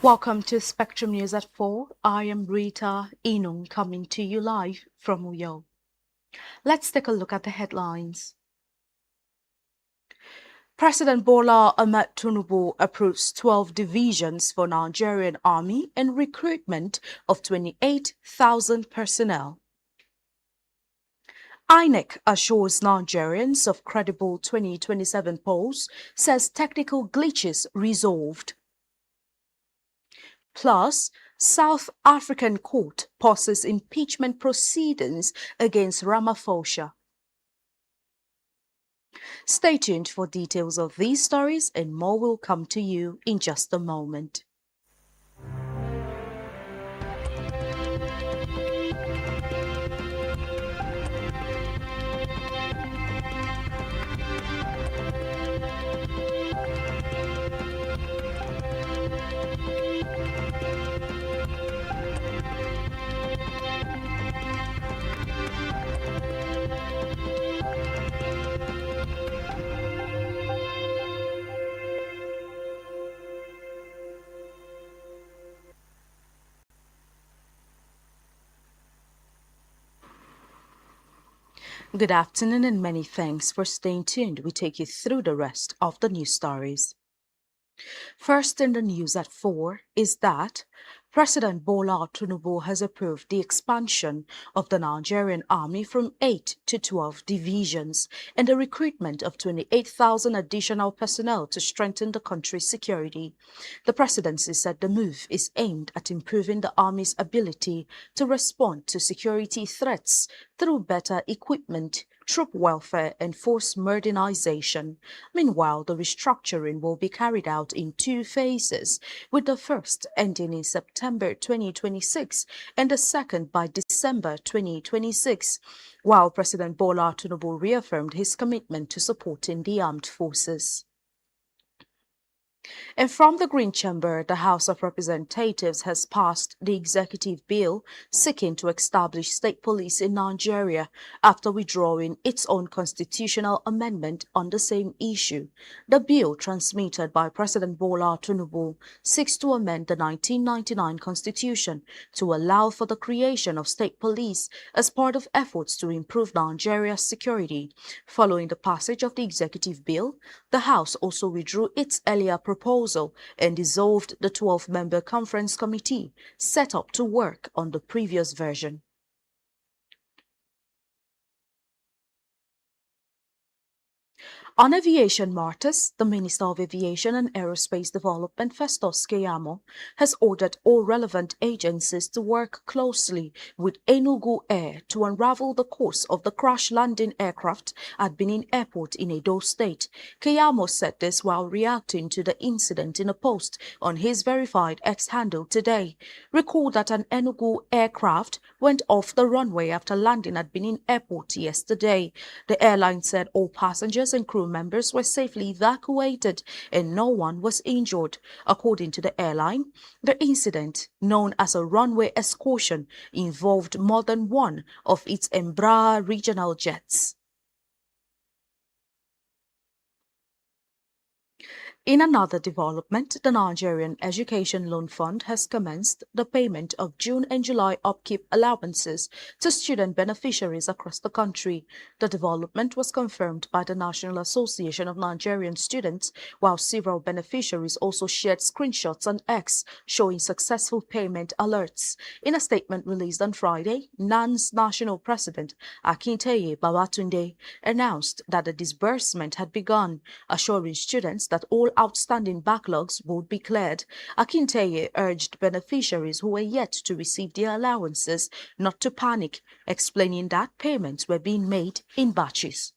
Welcome to Spectrum News at 4. I am Rita Inung coming to you live from Uyo. Let's take a look at the headlines. President Bola Ahmed Tinubu approves 12 divisions for Nigerian Army and recruitment of 28,000 personnel. INEC assures Nigerians of credible 2027 polls, says technical glitches resolved. Plus, South African court pauses impeachment proceedings against Ramaphosa. Stay tuned for details of these stories, and more will come to you in just a moment. Good afternoon and many thanks for staying tuned. We take you through the rest of the news stories. First in the news at 4 is that President Bola Tinubu has approved the expansion of the Nigerian Army from 8 to 12 divisions and the recruitment of 28,000 additional personnel to strengthen the country's security. The presidency said the move is aimed at improving the Army's ability to respond to security threats through better equipment, troop welfare and force modernization. Meanwhile, the restructuring will be carried out in 2 phases, with the first ending in September 2026 and the second by December 2026, while President Bola Tinubu reaffirmed his commitment to supporting the armed forces. And from the Green Chamber, the House of Representatives has passed the executive bill seeking to establish state police in Nigeria after withdrawing its own constitutional amendment on the same issue. The bill, transmitted by President Bola Tinubu, seeks to amend the 1999 Constitution to allow for the creation of state police as part of efforts to improve Nigeria's security. Following the passage of the executive bill, the House also withdrew its earlier proposal and dissolved the 12-member conference committee set up to work on the previous version. On aviation matters, the Minister of Aviation and Aerospace Development, Festus Keyamo, has ordered all relevant agencies to work closely with Enugu Air to unravel the cause of the crash-landing aircraft at Benin Airport in Edo State. Keyamo said this while reacting to the incident in a post on his verified X handle today. Recall that an Enugu aircraft went off the runway after landing at Benin Airport yesterday. The airline said all passengers and crew members were safely evacuated and no one was injured. According to the airline, the incident, known as a runway excursion, involved more than one of its Embraer regional jets. In another development, the Nigerian Education Loan Fund has commenced the payment of June and July upkeep allowances to student beneficiaries across the country. The development was confirmed by the National Association of Nigerian Students, while several beneficiaries also shared screenshots on X showing successful payment alerts. In a statement released on Friday, NAN's national president, Akinteye Babatunde, announced that the disbursement had begun, assuring students that all outstanding backlogs would be cleared. Akinteye urged beneficiaries who were yet to receive their allowances not to panic, explaining that payments were being made in batches.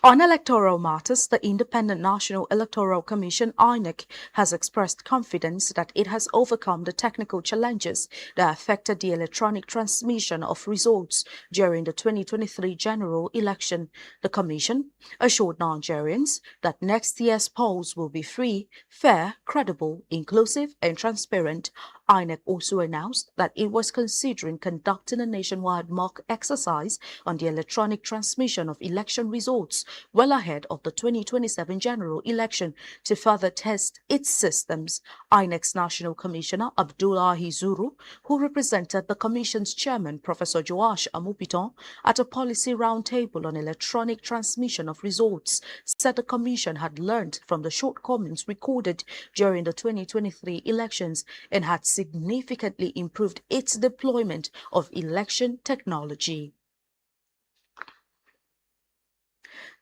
On electoral matters, the Independent National Electoral Commission (INEC) has expressed confidence that it has overcome the technical challenges that affected the electronic transmission of results during the 2023 general election. The Commission assured Nigerians that next year's polls will be free, fair, credible, inclusive, and transparent. INEC also announced that it was considering conducting a nationwide mock exercise on the electronic transmission of election results well ahead of the 2027 general election to further test its systems. INEC's National Commissioner Abdullahi Zuru, who represented the Commission's chairman Professor Joash Amupiton at a policy roundtable on electronic transmission of results, said the Commission had learned from the shortcomings recorded during the 2023 elections and had significantly improved its deployment of election technology.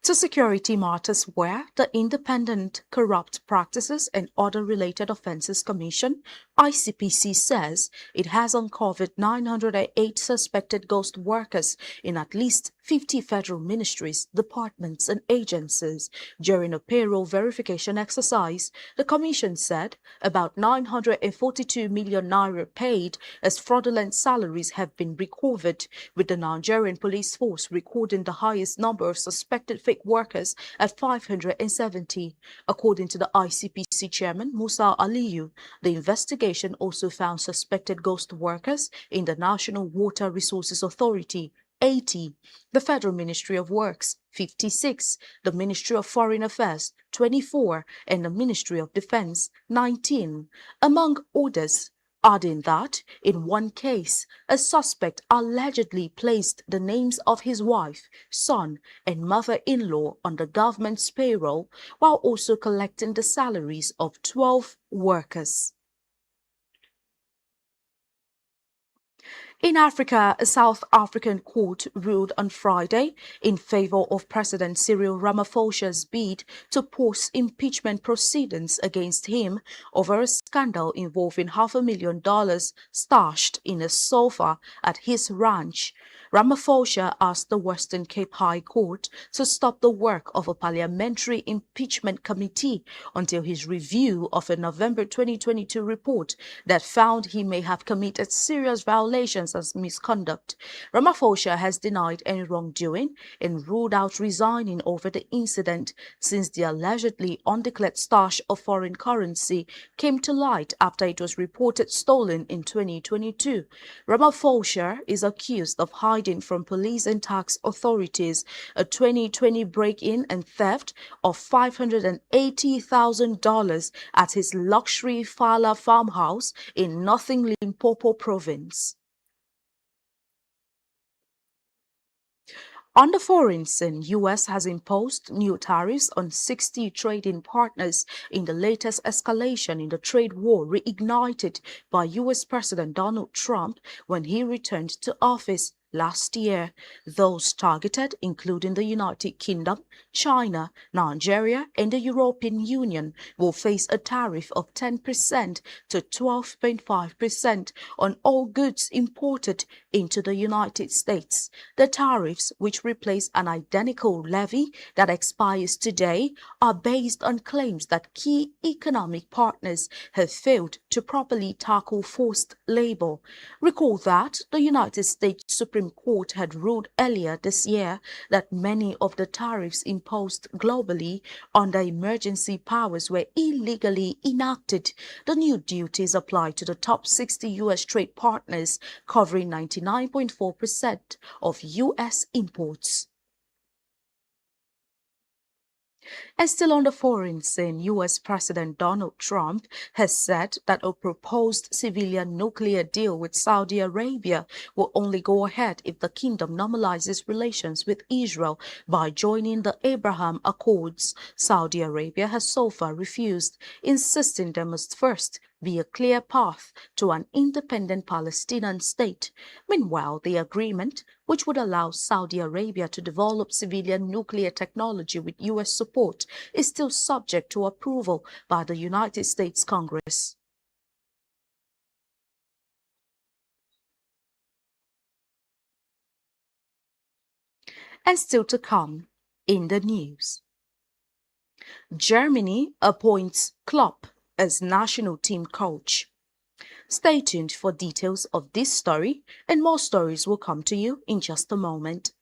To Security Matters, where the Independent Corrupt Practices and Other Related Offences Commission, ICPC, says it has uncovered 908 suspected ghost workers in at least 50 federal ministries, departments and agencies. During a payroll verification exercise, the Commission said about 942 million naira paid as fraudulent salaries have been recovered, with the Nigerian police force recording the highest number of suspected fake workers at 570. According to the ICPC chairman, Musa Aliyu, the investigation also found suspected ghost workers in the National Water Resources Authority, 80, the Federal Ministry of Works, 56, the Ministry of Foreign Affairs, 24, and the Ministry of Defense, 19, among others, adding that, in one case, a suspect allegedly placed the names of his wife, son, and mother-in-law on the government's payroll while also collecting the salaries of 12 workers. In Africa, a South African court ruled on Friday in favor of President Cyril Ramaphosa's bid to pause impeachment proceedings against him over a scandal involving $500,000 stashed in a sofa at his ranch. Ramaphosa asked the Western Cape High Court to stop the work of a parliamentary impeachment committee until his review of a November 2022 report that found he may have committed serious violations as misconduct. Ramaphosa has denied any wrongdoing and ruled out resigning over the incident since the allegedly undeclared stash of foreign currency came to light after it was reported stolen in 2022. Ramaphosa is accused of hiding from police and tax authorities a 2020 break-in and theft of $580,000 at his luxury Fala farmhouse in Northern Limpopo province. On the foreign scene, U.S. has imposed new tariffs on 60 trading partners in the latest escalation in the trade war reignited by U.S. President Donald Trump when he returned to office last year. Those targeted, including the United Kingdom, China, Nigeria, and the European Union, will face a tariff of 10% to 12.5% on all goods imported into the United States. The tariffs, which replace an identical levy that expires today, are based on claims that key economic partners have failed to properly tackle forced labor. Recall that the United States Supreme Court had ruled earlier this year that many of the tariffs imposed globally under emergency powers were illegally enacted. The new duties apply to the top 60 U.S. trade partners, covering 99.4% of U.S. imports. And still on the foreign scene, U.S. President Donald Trump has said that a proposed civilian nuclear deal with Saudi Arabia will only go ahead if the kingdom normalizes relations with Israel by joining the Abraham Accords. Saudi Arabia has so far refused, insisting there must first be a clear path to an independent Palestinian state. Meanwhile, the agreement, which would allow Saudi Arabia to develop civilian nuclear technology with U.S. support, is still subject to approval by the United States Congress. And still to come in the news. Germany appoints Klopp as national team coach. Stay tuned for details of this story, and more stories will come to you in just a moment.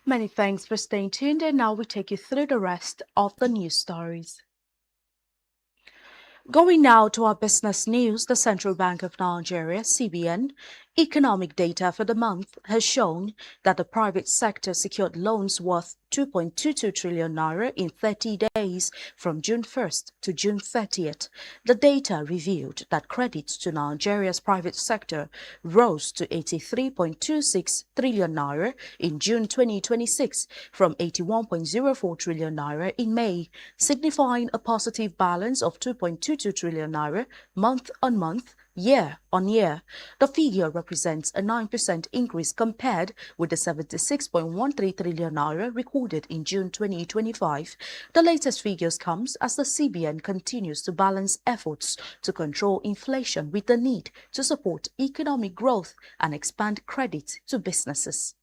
Many thanks for staying tuned, and now we take you through the rest of the news stories. Going now to our business news, the Central Bank of Nigeria, CBN, economic data for the month has shown that the private sector secured loans worth 2.22 trillion naira in 30 days from June 1st to June 30th. The data revealed that credits to Nigeria's private sector rose to 83.26 trillion naira in June 2026 from 81.04 trillion naira in May, signifying a positive balance of 2.22 trillion naira month on month, year on year. The figure represents a 9% increase compared with the 76.13 trillion naira recorded in June 2025. The latest figures comes as the CBN continues to balance efforts to control inflation with the need to support economic growth and expand credit to businesses.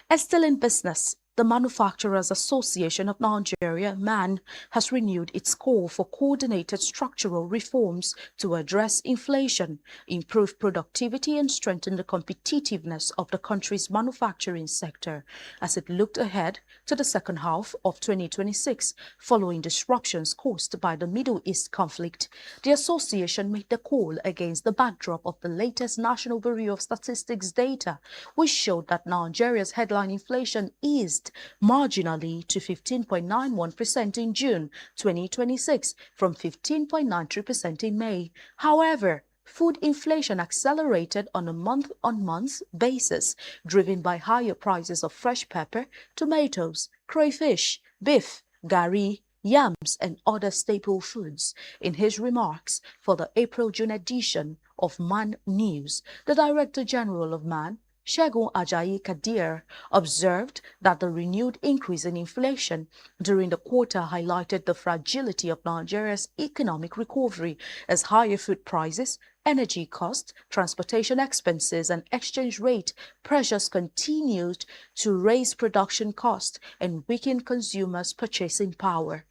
As still in business, the Manufacturers Association of Nigeria, MAN, has renewed its call for coordinated structural reforms to address inflation, improve productivity and strengthen the competitiveness of the country's manufacturing sector as it looked ahead to the second half of 2026 following disruptions caused by the Middle East conflict. The association made the call against the backdrop of the latest National Bureau of Statistics data, which showed that Nigeria's headline inflation eased marginally to 15.91% in June 2026 from 15.93% in May. However, food inflation accelerated on a month-on-month basis, driven by higher prices of fresh pepper, tomatoes, crayfish, beef, garri, yams, and other staple foods. In his remarks for the April-June edition of MAN News, the Director General of MAN, Segun Ajayi Kadir, observed that the renewed increase in inflation during the quarter highlighted the fragility of Nigeria's economic recovery as higher food prices, energy costs, transportation expenses, and exchange rate pressures continued to raise production costs and weaken consumers' purchasing power.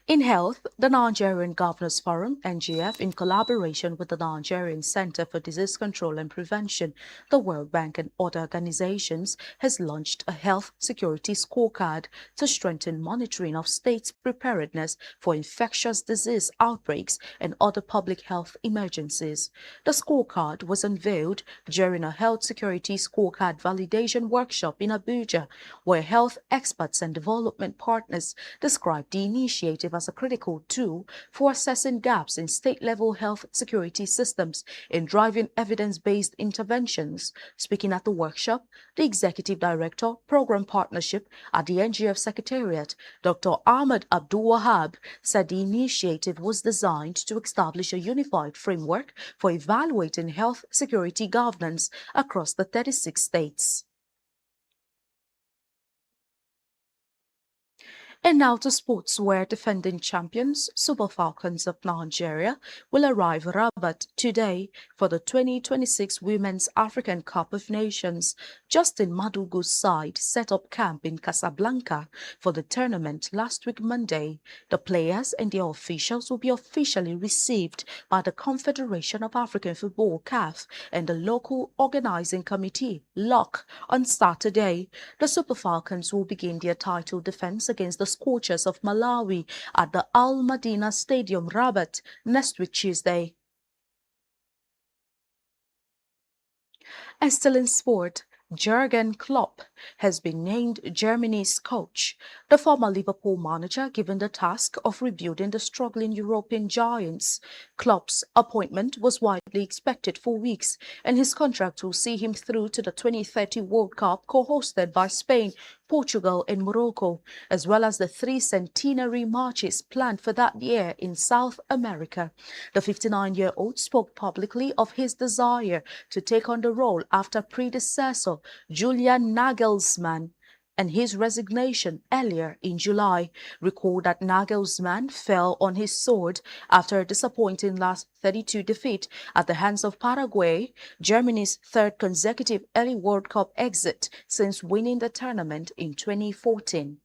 In health, the Nigerian Governors Forum, NGF, in collaboration with the Nigerian Center for Disease Control and Prevention, the World Bank and other organizations, has launched a health security scorecard to strengthen monitoring of states' preparedness for infectious disease outbreaks and other public health emergencies. The scorecard was unveiled during a health security scorecard validation workshop in Abuja, where health experts and development partners described the initiative as a critical tool for assessing gaps in state-level health security systems and driving evidence-based interventions. Speaking at the workshop, the Executive Director, Program Partnership at the NGF Secretariat, Dr. Ahmed Abdul Wahab, said the initiative was designed to establish a unified framework for evaluating health security governance across the 36 states. And now to sports, where defending champions Super Falcons of Nigeria will arrive Rabat today for the 2026 Women's African Cup of Nations. Justin Madugu's side set up camp in Casablanca for the tournament last week Monday. The players and their officials will be officially received by the Confederation of African Football (CAF) and the local organizing committee (LOC) on Saturday. The Super Falcons will begin their title defense against the Scorchers of Malawi at the Al Madina Stadium, Rabat, next week Tuesday. And still in sport, Jurgen Klopp has been named Germany's coach. The former Liverpool manager given the task of rebuilding the struggling European giants. Klopp's appointment was widely expected for weeks, and his contract will see him through to the 2030 World Cup co-hosted by Spain, Portugal and Morocco, as well as the 3 centenary marches planned for that year in South America. The 59-year-old spoke publicly of his desire to take on the role after predecessor Julian Nagelsmann and his resignation earlier in July. Recall that Nagelsmann fell on his sword after a disappointing last 32 defeat at the hands of Paraguay, Germany's third consecutive early World Cup exit since winning the tournament in 2014.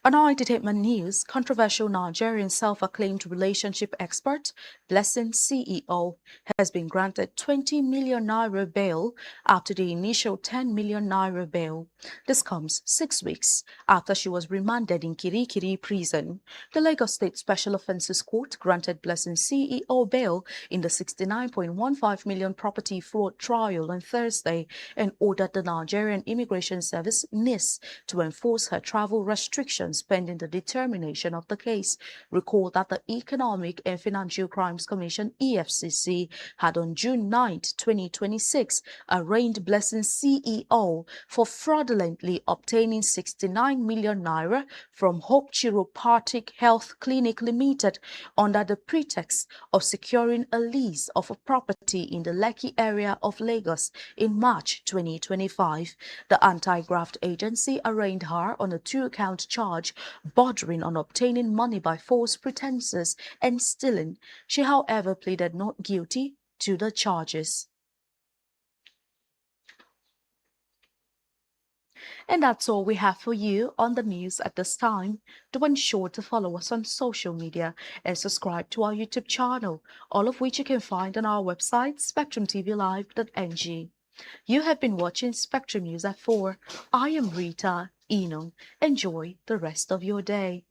On our entertainment news, controversial Nigerian self-acclaimed relationship expert, Blessing CEO, has been granted 20 million naira bail after the initial 10 million naira bail. This comes 6 weeks after she was remanded in Kirikiri prison. The Lagos State Special Offences Court granted Blessing CEO bail in the 69.15 million property fraud trial on Thursday and ordered the Nigerian Immigration Service (NIS) to enforce her travel restrictions pending the determination of the case. Recall that the Economic and Financial Crimes Commission (EFCC) had on June 9, 2026, arraigned Blessing CEO for fraudulently obtaining 69 million naira from Hope Chiropathic Health Clinic Limited under the pretext of securing a lease of a property in the Lekki area of Lagos in March 2025. The anti-graft agency arraigned her on a 2-count charge bordering on obtaining money by false pretenses and stealing. She, however, pleaded not guilty to the charges. And that's all we have for you on the news at this time. Do ensure to follow us on social media and subscribe to our YouTube channel, all of which you can find on our website, spectrumtvlive.ng. You have been watching Spectrum News at 4. I am Rita Eno. Enjoy the rest of your day.